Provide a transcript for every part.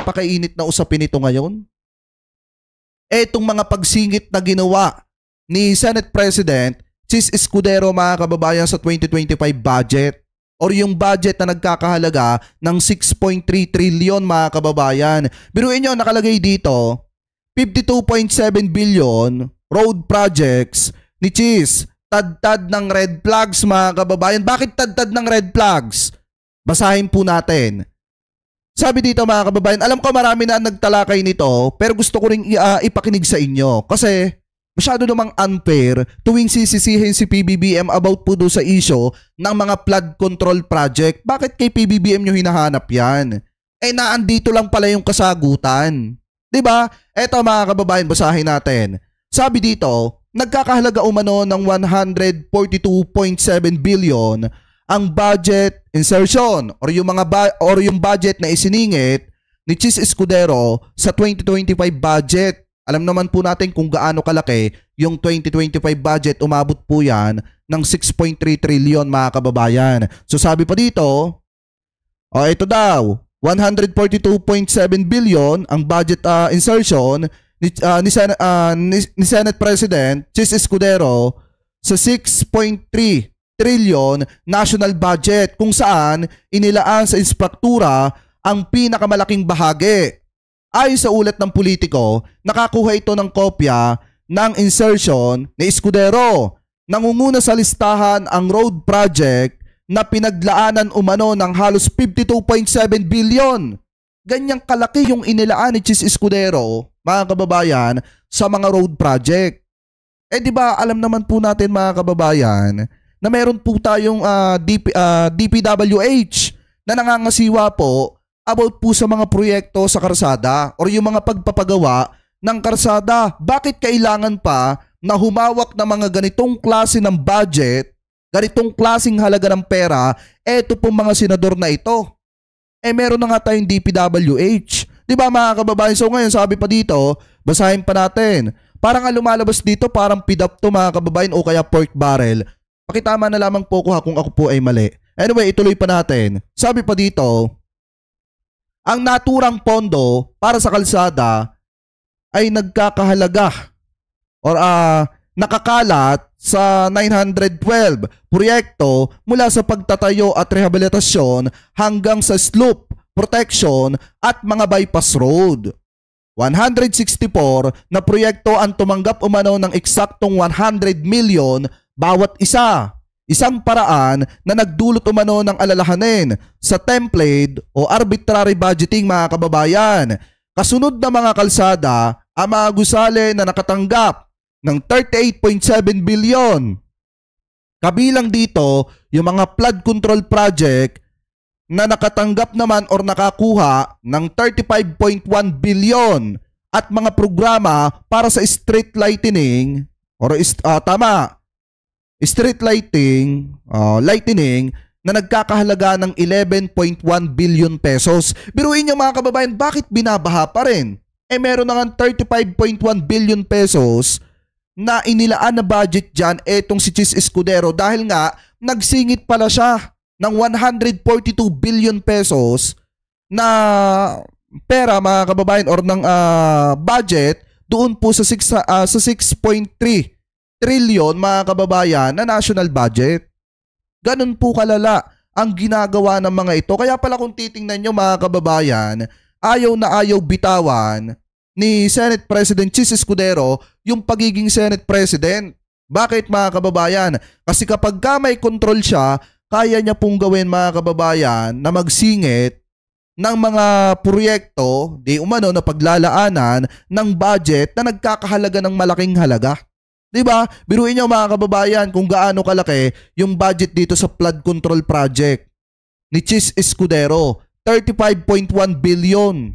napakainit na usapin ito ngayon? Etong mga pagsingit na ginawa ni Senate President Chis Escudero mga kababayan sa 2025 budget or yung budget na nagkakahalaga ng 6.3 trillion mga kababayan. Biruin nyo, nakalagay dito 52.7 billion road projects ni Chis. Tad-tad ng red flags mga kababayan. Bakit tad-tad ng red flags? Basahin po natin. Sabi dito mga kababayan, alam ko marami na nagtalakay nito pero gusto ko ring ipakinig sa inyo kasi masyado namang unfair tuwing sisisihin si PBBM about po doon sa issue ng mga flood control project. Bakit kay PBBM nyo hinahanap yan? Naandito lang pala yung kasagutan. Diba? Eto mga kababayan, basahin natin. Sabi dito, nagkakahalaga umano ng 142.7 billion ang budget insertion or yung budget na isiningit ni Chis Escudero sa 2025 budget. Alam naman po natin kung gaano kalaki yung 2025 budget. Umabot po yan ng 6.3 trillion mga kababayan. So sabi pa dito, ito daw, 142.7 billion ang budget insertion ni Senate President Chis Escudero sa 6.3 trillion national budget kung saan inilaan sa inspektura ang pinakamalaking bahagi. Ayon sa ulat ng politiko, nakakuha ito ng kopya ng insertion ni Escudero. Nangunguna sa listahan ang road project na pinaglaanan umano ng halos 52.7 billion. Ganyang kalaki yung inilaan ni Chis Escudero, mga kababayan, sa mga road project. Di ba alam naman po natin mga kababayan na meron po tayong DPWH na nangangasiwa po about po sa mga proyekto sa karsada or yung mga pagpapagawa ng karsada. Bakit kailangan pa na humawak ng mga ganitong klase ng budget, ganitong klaseng halaga ng pera, eto pong mga senador na ito? Meron na nga tayong DPWH. Di ba mga kababayan? So ngayon sabi pa dito, basahin pa natin. Parang lumalabas dito parang pidap to mga kababayan o kaya pork barrel. Pakitama na lamang po ko kung ako po ay mali. Anyway, ituloy pa natin. Sabi pa dito, ang naturang pondo para sa kalsada ay nagkakahalaga or nakakalat sa 912 proyekto mula sa pagtatayo at rehabilitasyon hanggang sa slope, protection at mga bypass road. 164 na proyekto ang tumanggap umano ng eksaktong 100 million bawat isa. Isang paraan na nagdulot umano ng alalahanin sa template o arbitrary budgeting mga kababayan. Kasunod na mga kalsada ang mga gusali na nakatanggap ng 38.7 billion. Kabilang dito yung mga flood control project na nakatanggap naman or nakakuha ng 35.1 billion at mga programa para sa street lightening or street lightening na nagkakahalaga ng 11.1 billion pesos. Biruin niyo mga kababayan, bakit binabaha pa rin? Meron na nga 35.1 billion pesos na inilaan na budget dyan etong si Chis Escudero dahil nga nagsingit pala siya ng 142 billion pesos na pera mga kababayan or ng budget doon po sa 6.3 trillion mga kababayan na national budget. Ganun po kalala ang ginagawa ng mga ito. Kaya pala kung titingnan nyo mga kababayan, ayaw na ayaw bitawan ni Senate President Chis Escudero yung pagiging Senate President. Bakit mga kababayan? Kasi kapag may control siya, kaya niya pong gawin mga kababayan na magsingit ng mga proyekto di umano na paglalaanan ng budget na nagkakahalaga ng malaking halaga. Diba? Biruin nyo mga kababayan kung gaano kalaki yung budget dito sa flood control project ni Chis Escudero. 35.1 billion.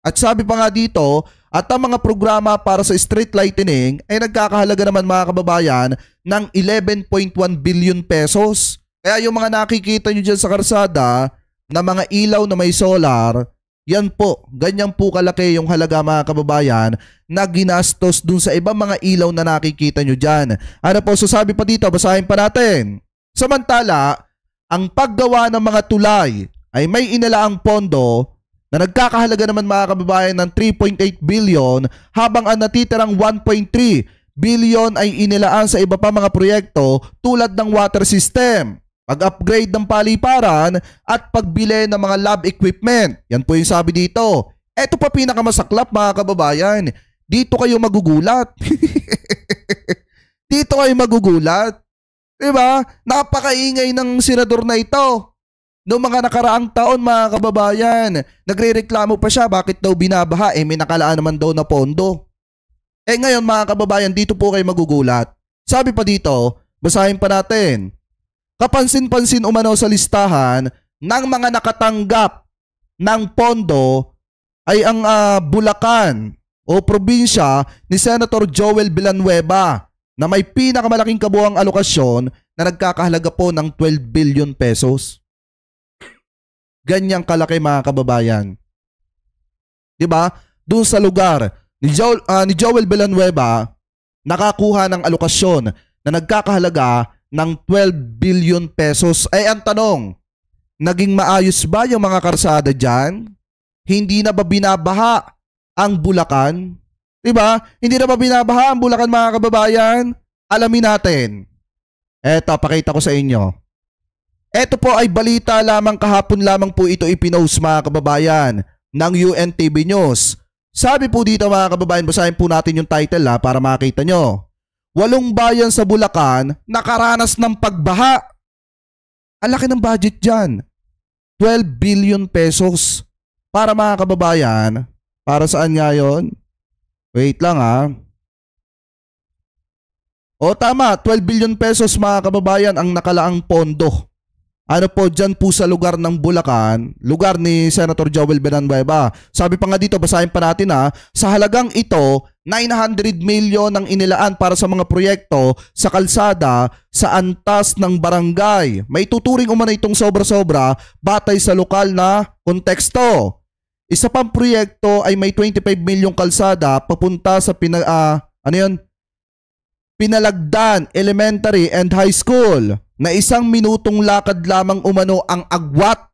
At sabi pa nga dito, at ang mga programa para sa street lightening ay nagkakahalaga naman mga kababayan ng 11.1 billion pesos. Kaya yung mga nakikita nyo dyan sa karsada na mga ilaw na may solar, yan po, ganyan po kalaki yung halaga mga kababayan na ginastos dun sa ibang mga ilaw na nakikita nyo dyan. Ano po, so sabi pa dito, basahin pa natin. Samantala, ang paggawa ng mga tulay ay may inalaang pondo na nagkakahalaga naman mga kababayan ng 3.8 billion habang ang natitirang 1.3 billion ay inilaan sa iba pa mga proyekto tulad ng water system, pag-upgrade ng paliparan at pagbili ng mga lab equipment. Yan po yung sabi dito. Ito pa pinakamasaklap mga kababayan. Dito kayo magugulat. Dito kayo magugulat. Diba? Napakaingay ng senador na ito. Noong mga nakaraang taon mga kababayan, nagrereklamo pa siya bakit daw binabaha, may nakalaan naman daw na pondo. Ngayon mga kababayan, dito po kayo magugulat. Sabi pa dito, basahin pa natin. Kapansin-pansin umano sa listahan ng mga nakatanggap ng pondo ay ang Bulacan o probinsya ni Senator Joel Villanueva na may pinakamalaking kabuuang alokasyon na nagkakahalaga po ng 12 billion pesos. Ganyang kalaki mga kababayan. 'Di ba? Doon sa lugar ni Joel Villanueva nakakuha ng alokasyon na nagkakahalaga ng 12 billion pesos. Ang tanong, naging maayos ba yung mga karsada dyan? Hindi na ba binabaha ang Bulacan? Diba? Hindi na ba binabaha ang Bulacan mga kababayan? Alamin natin. Eto, pakita ko sa inyo. Ito po ay balita lamang, kahapon lamang po ito ipinost mga kababayan ng UNTV News. Sabi po dito mga kababayan, basahin po natin yung title para makita nyo. 8 bayan sa Bulacan nakaranas ng pagbaha. Ang laki ng budget dyan. 12 billion pesos. Para mga kababayan, para saan nga yun? Wait lang O tama, 12 billion pesos mga kababayan ang nakalaang pondo. Ano po dyan po sa lugar ng Bulacan, lugar ni Senator Joel Villanueva. Sabi pa nga dito, basahin pa natin sa halagang ito, 900 million ang inilaan para sa mga proyekto sa kalsada sa antas ng barangay. May tuturing umano itong sobra-sobra batay sa lokal na konteksto. Isa pang proyekto ay may 25 milyong kalsada papunta sa Pinalagdan Elementary and High School na 1 minutong lakad lamang umano ang agwat.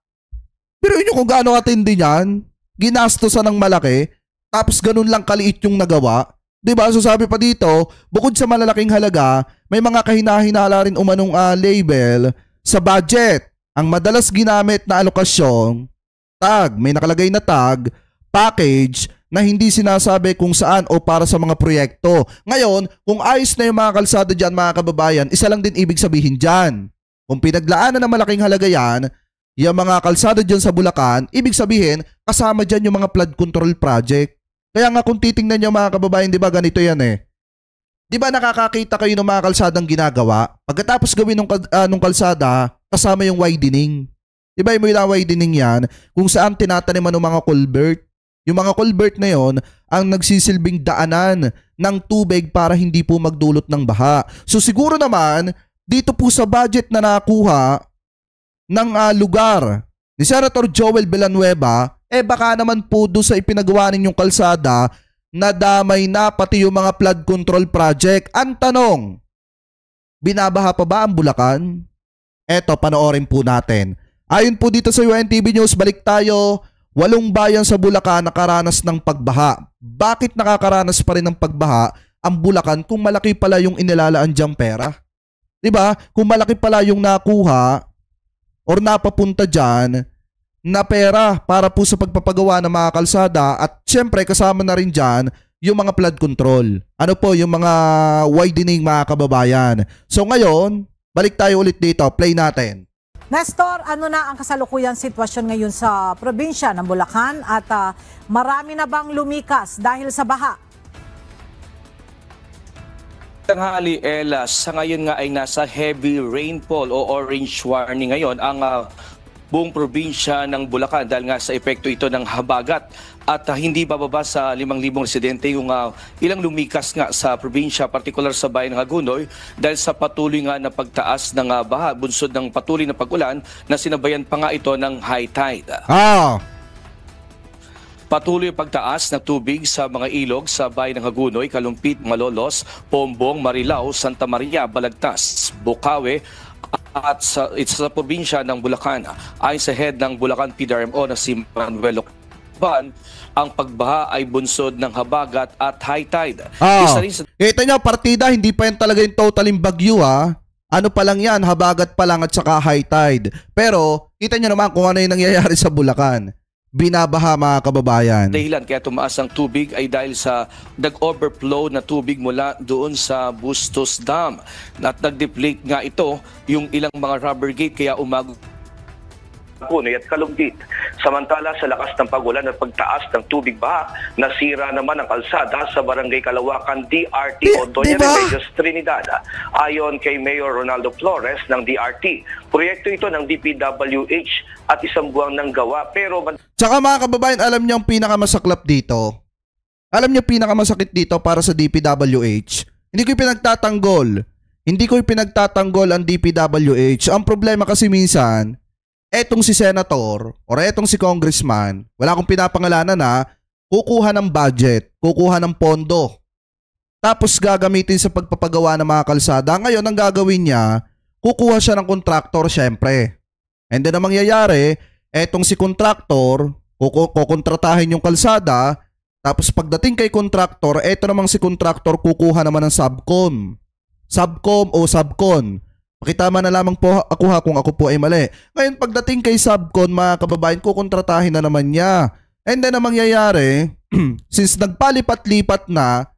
Pero yun kung gaano katindi niyan, ginastosan ng malaki, tapos ganun lang kaliit yung nagawa. Diba? So sabi pa dito, bukod sa malalaking halaga, may mga kahinahinala rin umanong label sa budget. Ang madalas ginamit na alokasyon, tag, may nakalagay na tag, package, na hindi sinasabi kung saan o para sa mga proyekto. Ngayon, kung ayos na yung mga kalsada dyan mga kababayan, isa lang din ibig sabihin dyan. Kung pinaglaanan ng malaking halaga yan, yung mga kalsada dyan sa Bulacan, ibig sabihin, kasama dyan yung mga flood control project. Kaya nga kung titingnan nyo mga kababayan, di ba ganito yan Di ba nakakakita kayo ng mga kalsadang ginagawa? Pagkatapos gawin nung kalsada, kasama yung widening. Di ba yung widening yan? Kung saan tinataniman ng mga culvert. Yung mga culvert na yon ang nagsisilbing daanan ng tubig para hindi po magdulot ng baha. So siguro naman, dito po sa budget na nakuha ng lugar ni Senator Joel Villanueva, baka naman po doon sa ipinagawa ninyong kalsada, nadamay na pati yung mga flood control project. Ang tanong, binabaha pa ba ang Bulacan? Eto, panoorin po natin. Ayon po dito sa UNTV News, balik tayo. 8 bayan sa Bulacan nakaranas ng pagbaha. Bakit nakakaranas pa rin ng pagbaha ang Bulacan kung malaki pala yung inilalaan diyang pera? Diba? Kung malaki pala yung nakuha or napapunta dyan na pera para po sa pagpapagawa ng mga kalsada at syempre kasama na rin dyan yung mga flood control. Ano po yung mga widening mga kababayan. So ngayon, balik tayo ulit dito. Play natin. Nestor, ano na ang kasalukuyang sitwasyon ngayon sa probinsya ng Bulacan at marami na bang lumikas dahil sa baha? Tanghali, Ella, sa ngayon nga ay nasa heavy rainfall o orange warning ngayon ang buong probinsya ng Bulacan dahil nga sa epekto ito ng habagat at hindi bababa sa 5,000 residente yung ilang lumikas nga sa probinsya, partikular sa bayan ng Hagonoy dahil sa patuloy nga na pagtaas ng baha, bunsod ng patuloy na pag-ulan na sinabayan pa nga ito ng high tide. Patuloy ang pagtaas ng tubig sa mga ilog sa bayan ng Hagonoy, Kalumpit, Malolos, Pombong, Marilao, Santa Maria, Balagtas, Bukawe, at sa probinsya ng Bulacan. Ayon sa head ng Bulacan PDRMO na si Manuel ang pagbaha ay bunsod ng habagat at high tide. Ah, Isa rin sa kita nyo, partida, hindi pa yan talaga yung totaling bagyo ha. Ano pa lang yan, habagat pa lang at saka high tide. Pero, kita nyo naman kung ano yung nangyayari sa Bulacan. Binabaha mga kababayan. dahilan kaya tumaas ang tubig ay dahil sa nag-overflow na tubig mula doon sa Bustos Dam. At nag-deplete nga ito yung ilang mga rubber gate kaya Punoy at Kalumpit. Samantala sa lakas ng pagulan at pagtaas ng tubig baha, nasira naman ang kalsada sa Barangay Kalawakan, DRT o Doña diba? Remedios, Trinidad. Ayon kay Mayor Ronaldo Flores ng DRT, proyekto ito ng DPWH at isang buwang nang gawa pero Tsaka mga kababayan, alam niyo ang pinakamasaklap dito? Alam niyo pinakamasakit dito para sa DPWH? Hindi ko pinagtatanggol. Hindi ko pinagtatanggol ang DPWH. Ang problema kasi minsan, etong si senator or etong si congressman, wala akong pinapangalanan na, kukuha ng budget, kukuha ng pondo. Tapos gagamitin sa pagpapagawa ng mga kalsada. Ngayon, ang gagawin niya, kukuha siya ng kontraktor syempre. And then ang mangyayari, etong si kontraktor, kukontratahin yung kalsada, tapos pagdating kay kontraktor, eto namang si kontraktor kukuha naman ng subcon. Subcom o subcon. Pakitama na lamang po ako kung ako po ay mali. Ngayon pagdating kay subcon, mga kababayan, kukontratahin na naman niya. And then ang mangyayari, since nagpalipat-lipat na,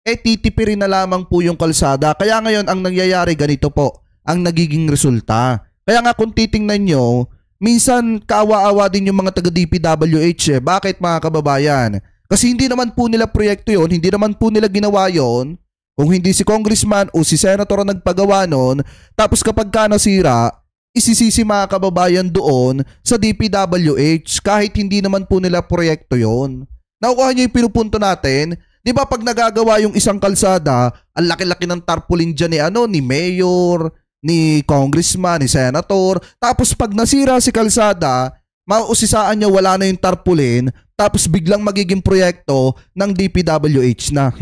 titipirin na lamang po yung kalsada. Kaya ngayon ang nangyayari ganito po, ang nagiging resulta. Kaya nga kung titingnan nyo, minsan kaawa-awa din yung mga taga-DPWH. Bakit mga kababayan? Kasi hindi naman po nila proyekto yon, hindi naman po nila ginawa yon. Kung hindi si congressman o si senator ang nagpagawa nun, tapos kapag ka nasira, isisisi mga kababayan doon sa DPWH kahit hindi naman po nila proyekto yon. Nakukuha niyo yung pinupunto natin? Di ba pag nagagawa yung isang kalsada, ang laki-laki ng tarpaulin dyan ni mayor, ni congressman, ni senator. Tapos pag nasira si kalsada, mausisaan niya wala na yung tarpaulin, tapos biglang magiging proyekto ng DPWH na.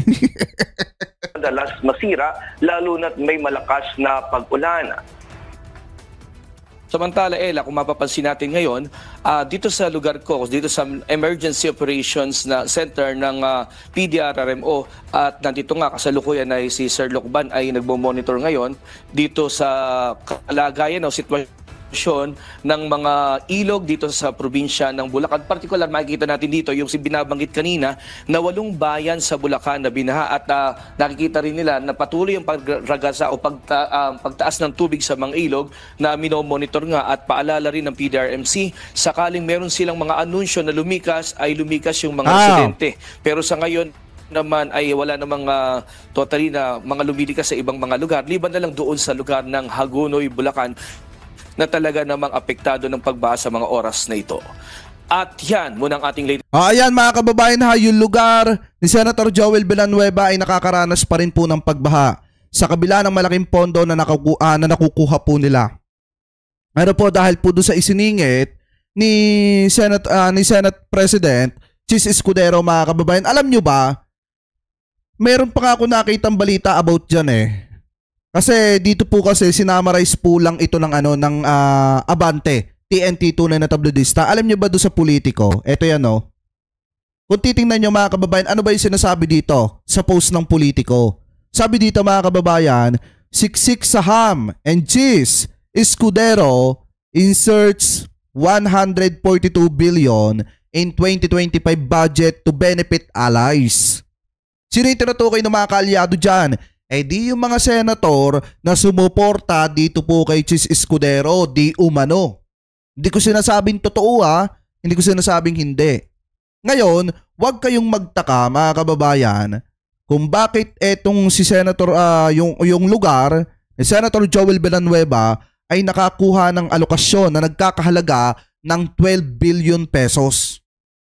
madalas masira lalo na't may malakas na pag-ulan. Samantala, Ella, kung mapapansin natin ngayon, dito sa lugar ko, dito sa Emergency Operations na Center ng PDRRMO at nandito nga kasalukuyan ay si Sir Lokban ay nagmo-monitor ngayon dito sa kalagayan o sitwasyon ng mga ilog dito sa probinsya ng Bulacan. Particular, makikita natin dito yung binabanggit kanina na 8 bayan sa Bulacan na binaha at nakikita rin nila na patuloy yung pagragasa o pagtaas ng tubig sa mga ilog na minomonitor nga at paalala rin ng PDRMC sakaling meron silang mga anunsyo na lumikas ay lumikas yung mga residente. Pero sa ngayon naman ay wala namang totally na mga lumilikas sa ibang mga lugar. Liban na lang doon sa lugar ng Hagonoy, Bulacan na talaga namang apektado ng pagbaha sa mga oras na ito. At yan, muna ang ating latest. Ayan mga kababayan ha, yung lugar ni Senator Joel Villanueva ay nakakaranas pa rin po ng pagbaha sa kabila ng malaking pondo na nakukuha po nila. Ano po dahil po doon sa isiningit ni Senate President Chis Escudero mga kababayan. Alam nyo ba, meron pa nga ako nakitang balita about dyan Kasi dito po kasi sinamarize po lang ito ng ng Abante, TNT, tunay na tabloidista. Alam niyo ba doon sa politiko? Ito yan Kung titingnan niyo mga kababayan, ano ba yung sinasabi dito sa post ng politiko? Sabi dito mga kababayan, siksik sa ham and cheese, Escudero inserts 142 billion in 2025 budget to benefit allies. Sino yung tinutukoy ng mga kaalyado dyan? Di yung mga senator na sumuporta dito po kay Chis Escudero, di umano. Hindi ko sinasabing totoo hindi ko sinasabing hindi. Ngayon, huwag kayong magtaka mga kababayan kung bakit etong si Senator, yung lugar ni Senator Joel Villanueva ay nakakuha ng alokasyon na nagkakahalaga ng 12 billion pesos.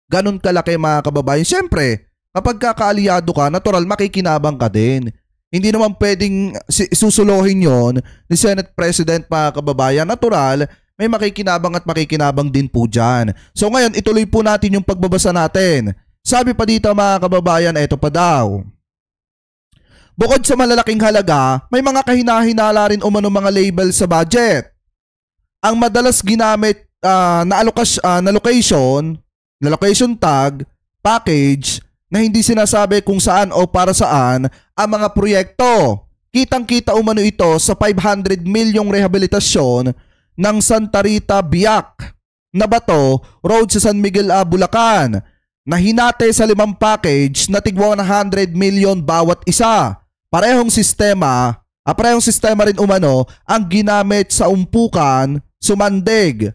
Ganun kalaki mga kababayan. Siyempre, kapag kakaalyado ka, natural makikinabang ka din. Hindi naman pwedeng susuluhin yon ni Senate President mga kababayan. Natural, may makikinabang at makikinabang din po dyan. So ngayon, ituloy po natin yung pagbabasa natin. Sabi pa dito mga kababayan, eto pa daw. Bukod sa malalaking halaga, may mga kahinahinala rin umano mga label sa budget. Ang madalas ginamit na location location tag, package, na hindi sinasabi kung saan o para saan ang mga proyekto. Kitang-kita umano ito sa 500 milyong rehabilitasyon ng Santa Rita Biak na Bato Road sa San Miguel, Bulacan, na hinati sa 5 package na tig 100 million bawat isa. Parehong sistema rin umano ang ginamit sa Umpukan, Sumandig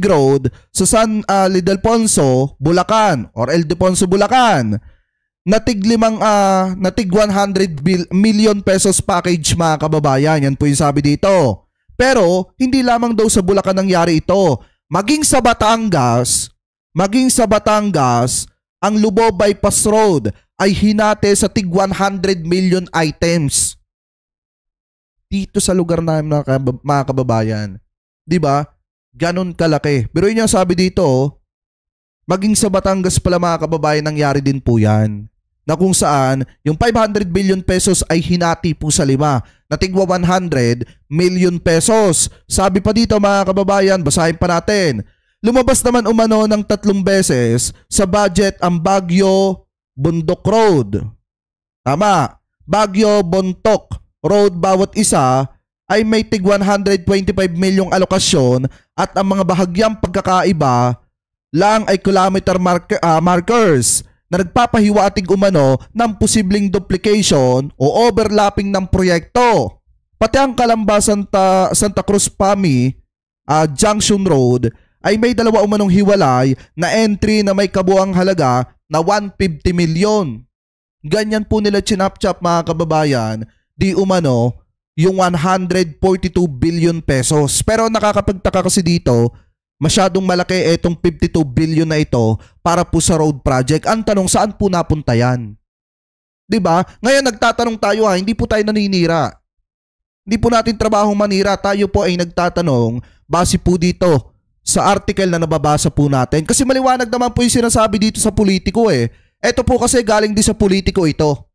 Road sa San Ildefonso, Bulacan or Ildefonso, Bulacan. Natig 100 million pesos package mga kababayan. Yan po yung sabi dito. Pero hindi lamang daw sa Bulacan nangyari ito. Maging sa Batangas, ang Lubao Bypass Road ay hinati sa tig 100 million items. Dito sa lugar namin mga kababayan. 'Di ba? Ganon kalaki. Pero yun yung sabi dito, maging sa Batangas pala mga kababayan nangyari din po yan. Na kung saan yung 500 billion pesos ay hinati po sa 5 na tigwa 100 million pesos. Sabi pa dito mga kababayan, basahin pa natin. Lumabas naman umano ng 3 beses sa budget ang Baguio-Bundok Road. Tama, Baguio-Bontoc Road bawat isa ay may tig 125 milyong alokasyon at ang mga bahagyang pagkakaiba lang ay kilometer markers na nagpapahiwatig umano ng posibleng duplication o overlapping ng proyekto. Pati ang Calamba Santa Cruz Pami Junction Road ay may 2 umanong hiwalay na entry na may kabuang halaga na 150 milyon. Ganyan po nila chinap-chap mga kababayan, di umano yung 142 billion pesos. Pero nakakapagtaka kasi dito, masyadong malaki itong 52 billion na ito para po sa road project. Ang tanong, saan po napunta yan? Diba? Ngayon nagtatanong tayo hindi po tayo naninira. Hindi po natin trabaho manira. Tayo po ay nagtatanong base po dito sa article na nababasa po natin. Kasi maliwanag naman po yung sinasabi dito sa politiko eh. Ito po kasi galing din sa politiko ito.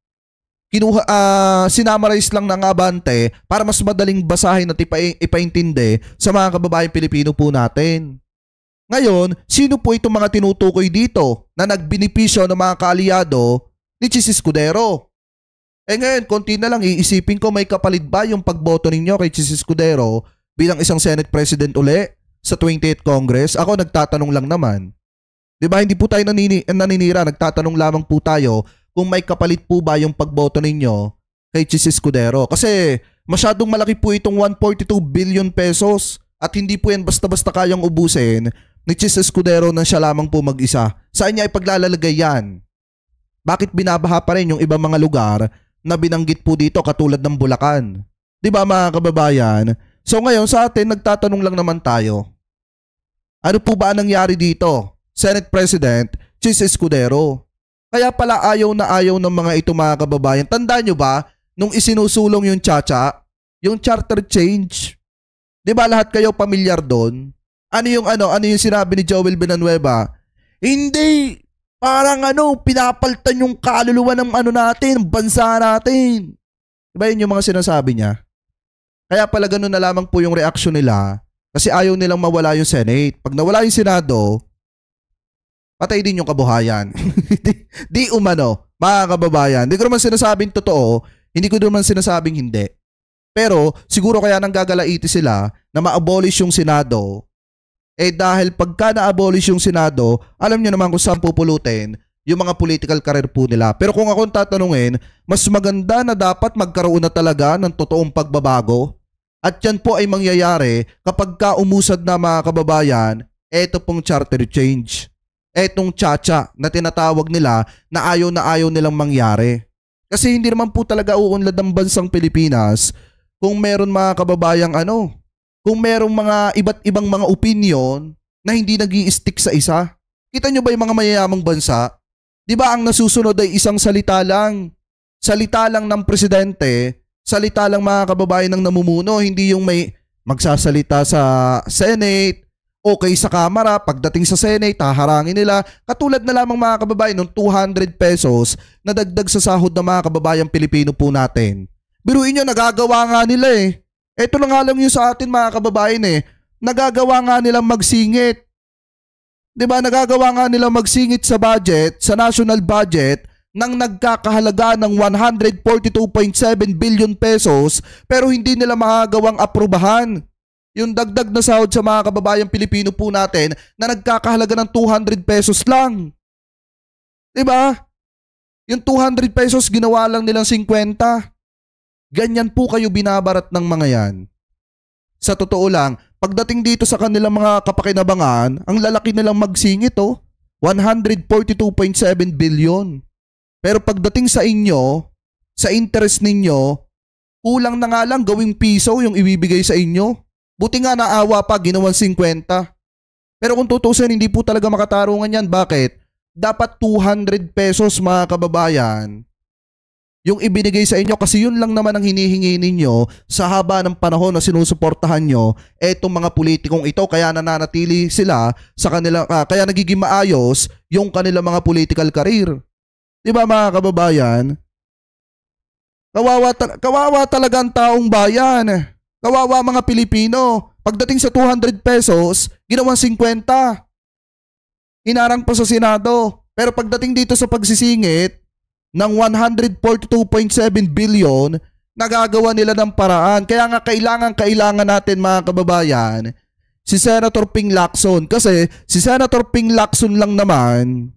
Sinamarize lang ng Abante para mas madaling basahin at ipaintindi sa mga kababayang Pilipino po natin. Ngayon, sino po itong mga tinutukoy dito na nagbinipisyo ng mga kaalyado ni Chis Escudero? Ngayon, konti na lang iisipin ko, may kapalit ba yung pagboto ninyo kay Chis Escudero bilang isang Senate President uli sa 28th Congress? Ako nagtatanong lang naman. Diba, hindi po tayo naninira, nagtatanong lamang po tayo kung may kapalit po ba yung pagboto ninyo kay Chis Escudero. Kasi masyadong malaki po itong 142 billion pesos at hindi po yan basta-basta kayang ubusin ni Chis Escudero nang siya lamang po mag-isa. Saan niya ipaglalagay yan? Bakit binabaha pa rin yung ibang mga lugar na binanggit po dito katulad ng Bulacan? Diba mga kababayan? So ngayon sa atin, nagtatanong lang naman tayo. Ano po ba nangyari dito? Senate President Chis Escudero. Kaya pala ayaw ng mga ito mga kababayan. Tandaan nyo ba, nung isinusulong yung Chacha, yung charter change, di ba lahat kayo pamilyar doon? Ano yung sinabi ni Joel Villanueva? Hindi, parang pinapaltan yung kaluluwa ng natin, bansa natin. Di ba yun yung mga sinasabi niya? Kaya pala ganun na lamang po yung reaksyon nila kasi ayaw nilang mawala yung Senate. Pag nawala yung Senado, patay din yung kabuhayan. Di umano, mga kababayan. Hindi ko naman sinasabing totoo, hindi ko naman sinasabing hindi. Pero siguro kaya nang gagalaiti sila na ma-abolish yung Senado, dahil pagka na-abolish yung Senado, alam nyo naman kung saan pupulutin yung mga political career po nila. Pero kung akong tatanungin, mas maganda na dapat magkaroon na talaga ng totoong pagbabago. At yan po ay mangyayari kapag ka umusad na mga kababayan, eto pong charter change. Etong Chacha na tinatawag nila na ayaw nilang mangyari. Kasi hindi naman po talaga uunlad ang bansang Pilipinas kung meron mga kababayang kung merong mga iba't ibang mga opinion na hindi nag-i-stick sa isa. Kita nyo ba yung mga mayayamang bansa? Di ba ang nasusunod ay isang salita lang? Salita lang ng presidente, salita lang mga kababayan ng namumuno, hindi yung may magsasalita sa Senate, okay sa Kamara, pagdating sa Senate, haharangin nila. Katulad na lamang mga kababayan ng 200 pesos na dagdag sa sahod ng mga kababayang Pilipino po natin. Biruin nyo, nagagawa nga nila eh. Ito na nga lang yung sa atin mga kababayan eh. Nagagawa nga nilang magsingit. 'Di ba? Nagagawa nga nila magsingit sa budget, sa national budget, nang nagkakahalaga ng 142.7 billion pesos pero hindi nila magagawang aprubahan yung dagdag na sahod sa mga kababayang Pilipino po natin na nagkakahalaga ng 200 pesos lang. 'Di ba? Yung 200 pesos ginawa lang nilang 50. Ganyan po kayo binabarat ng mga yan. Sa totoo lang, pagdating dito sa kanilang mga kapakinabangan, ang lalaki nilang magsingit 142.7 billion. Pero pagdating sa inyo, sa interest ninyo, kulang na nga lang gawing piso yung ibibigay sa inyo. Buti nga naawa pa, ginawang 50. Pero kung tutusin, hindi po talaga makatarungan yan. Bakit? Dapat 200 pesos mga kababayan yung ibinigay sa inyo kasi yun lang naman ang hinihingi ninyo sa haba ng panahon na sinusuportahan nyo etong mga politikong ito, kaya nananatili sila sa kanila, kaya nagiging maayos yung kanilang mga political career. Di ba mga kababayan? Kawawa talaga ang taong bayan. Kawawa mga Pilipino. Pagdating sa 200 pesos, ginawang 50. Hinarang pa sa Senado. Pero pagdating dito sa pagsisingit ng 142.7 billion, nagagawa nila ng paraan. Kaya nga kailangan natin mga kababayan si Senator Ping Lacson. Kasi si Senator Ping Lacson lang naman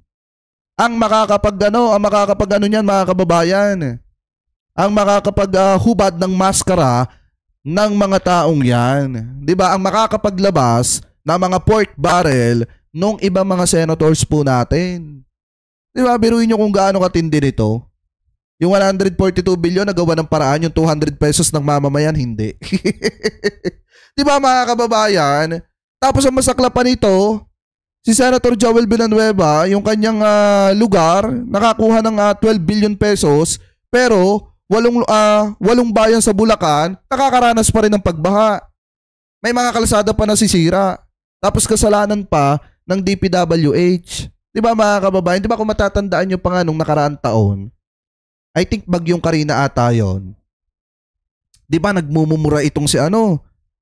ang makakapag niyan mga kababayan. Ang makakapaghubad ng maskara ng mga taong yan. 'Di ba? Ang makakapaglabas ng mga pork barrel nung ibang mga senators po natin. 'Di ba? Biruin nyo kung gaano katindi nito. Yung 142 billion nagawa ng paraan, yung 200 pesos ng mamamayan hindi. 'Di ba mga kababayan? Tapos ang masakla pa nito, si Senator Joel Villanueva, yung kanyang lugar, nakakuha ng 12 billion pesos, pero walong bayan sa Bulacan, nakakaranas pa rin ng pagbaha. May mga kalsada pa nasisira. Tapos kasalanan pa ng DPWH. Di ba mga kababayan? Di ba kung matatandaan nyo pa nga nung nakaraang taon, I think bagyong Karina ata yun. Di ba nagmumumura itong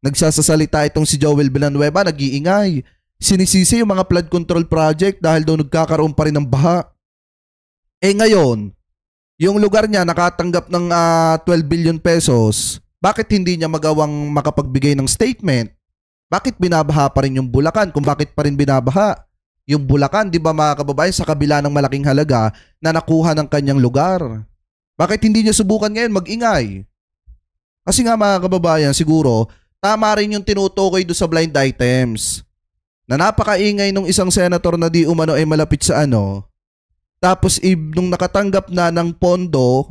nagsasasalita itong si Joel Villanueva, nag-iingay. Sinisisi yung mga flood control project dahil daw nagkakaroon pa rin ng baha. Ngayon, yung lugar niya nakatanggap ng 12 billion pesos, bakit hindi niya magawang makapagbigay ng statement? Bakit binabaha pa rin yung Bulacan? Kung bakit pa rin binabaha yung Bulacan, di ba mga kababayan, sa kabila ng malaking halaga na nakuha ng kanyang lugar? Bakit hindi niya subukan ngayon mag-ingay? Kasi nga mga kababayan, siguro, tama rin yung tinutukoy doon sa blind items. Na napakaingay nung isang senator na di umano ay malapit sa tapos nung nakatanggap na ng pondo,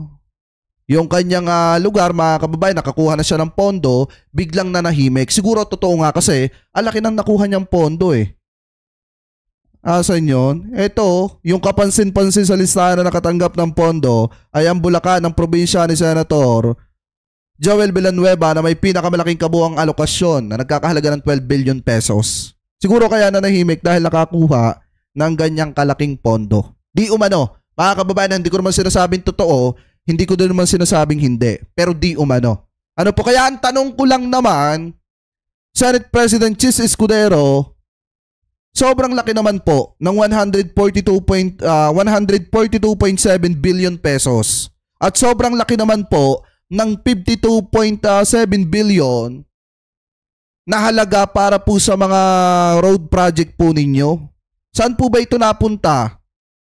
yung kanyang lugar, mga kababayan, nakakuha na siya ng pondo, biglang nanahimik. Siguro totoo nga kasi, alaki nang nakuha niyang pondo Asan yun? Ito, yung kapansin-pansin sa listahan na nakatanggap ng pondo ay ang Bulacan ng probinsya ni Senator Joel Villanueva na may pinakamalaking kabuang alokasyon na nagkakahalaga ng 12 billion pesos. Siguro kaya nanahimik dahil nakakuha ng ganyang kalaking pondo. Di umano, mga kababayan, hindi ko naman sinasabing totoo, hindi ko din naman sinasabing hindi, pero di umano. Ano po kaya ang tanong ko lang naman, Senate President Chis Escudero, sobrang laki naman po ng 142.7 billion pesos. At sobrang laki naman po ng 52.7 billion na halaga para po sa mga road project po ninyo. Saan po ba ito napunta?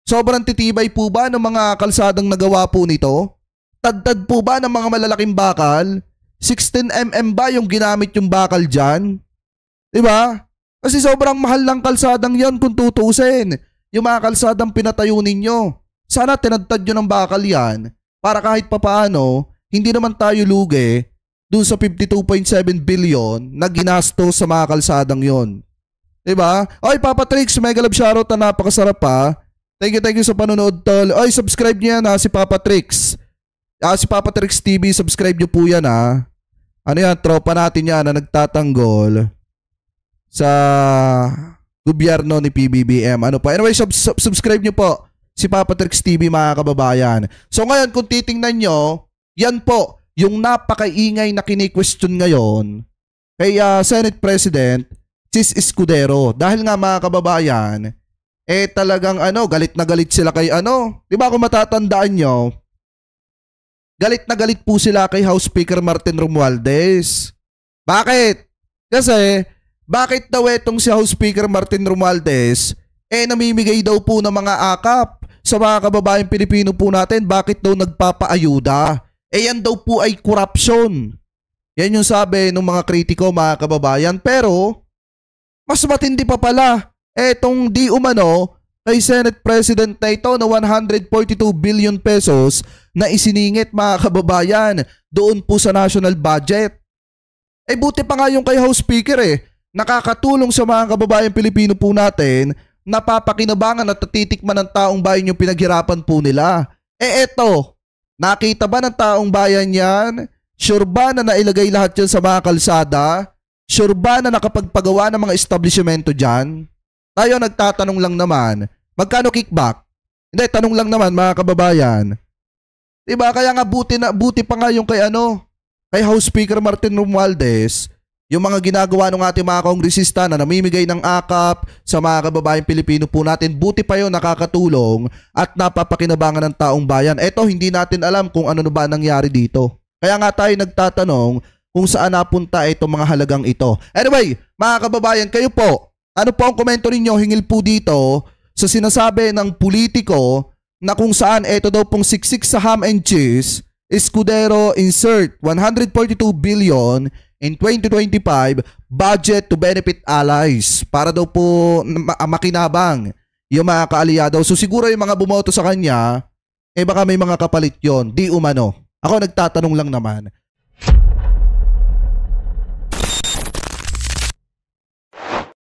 Sobrang titibay po ba ng mga kalsadang nagawa po nito? Tad-tad po ba ng mga malalaking bakal? 16mm ba yung ginamit yung bakal dyan? Diba? Kasi sobrang mahal ng kalsadang yon kung tutusin. Yung mga kalsadang pinatayo ninyo. Sana tinadtad nyo ng bakal yan para kahit papaano, hindi naman tayo lugi dun sa 52.7 billion na ginastos sa mga kalsadang yon. Diba? Oy, Papa Trix, mega love shoutout na napakasarap pa. Thank you sa panonood, tol. Oy, subscribe niyo yan si Papa Trix. Si Papa Trix TV, subscribe niyo po yan Ano yan, tropa natin yan na nagtatanggol sa gobyerno ni PBBM. Ano pa? Anyway, subscribe niyo po si Papa Trix TV mga kababayan. So ngayon kung titingnan nyo, yan po yung napakaingay na kini-question ngayon kay Senate President Sis Escudero. Dahil nga mga kababayan, talagang galit na galit sila kay Di ba kung matatandaan nyo, galit na galit po sila kay House Speaker Martin Romualdez. Bakit? Kasi, bakit daw etong si House Speaker Martin Romualdez, namimigay daw po ng mga akap sa mga kababayang Pilipino po natin, bakit daw nagpapaayuda? Yan daw po ay corruption. Yan yung sabi ng mga kritiko, mga kababayan. Pero, mas matindi pa pala, etong di umano kay Senate President na ito na 142 billion pesos na isiningit, mga kababayan, doon po sa national budget. Buti pa nga yung kay House Speaker nakakatulong sa mga kababayang Pilipino po natin, napapakinabangan at natitikman ng taong bayan yung pinaghirapan po nila. Eto, nakita ba ng taong bayan yan? Sure ba na nailagay lahat yan sa mga kalsada? Sure ba na nakapagpagawa ng mga establishmento dyan? Tayo nagtatanong lang naman, magkano kickback? Hindi, tanong lang naman mga kababayan. Diba? Kaya nga buti pa nga yung kay kay House Speaker Martin Romualdez, yung mga ginagawa ng ating mga kongresista na namimigay ng akap sa mga kababayang Pilipino po natin, buti pa yun nakakatulong at napapakinabangan ng taong bayan. Eto, hindi natin alam kung ano na ba nangyari dito. Kaya nga tayo nagtatanong kung saan napunta itong mga halagang ito. Anyway, mga kababayan, kayo po, ano po ang komento ninyo hingil po dito sa sinasabi ng politiko na kung saan ito daw pong siksik sa ham and cheese, Escudero insert 142 billion in 2025 budget to benefit allies para daw po makinabang yung mga kaalyado. So siguro yung mga bumoto sa kanya, baka may mga kapalit yon, di umano. Ako nagtatanong lang naman.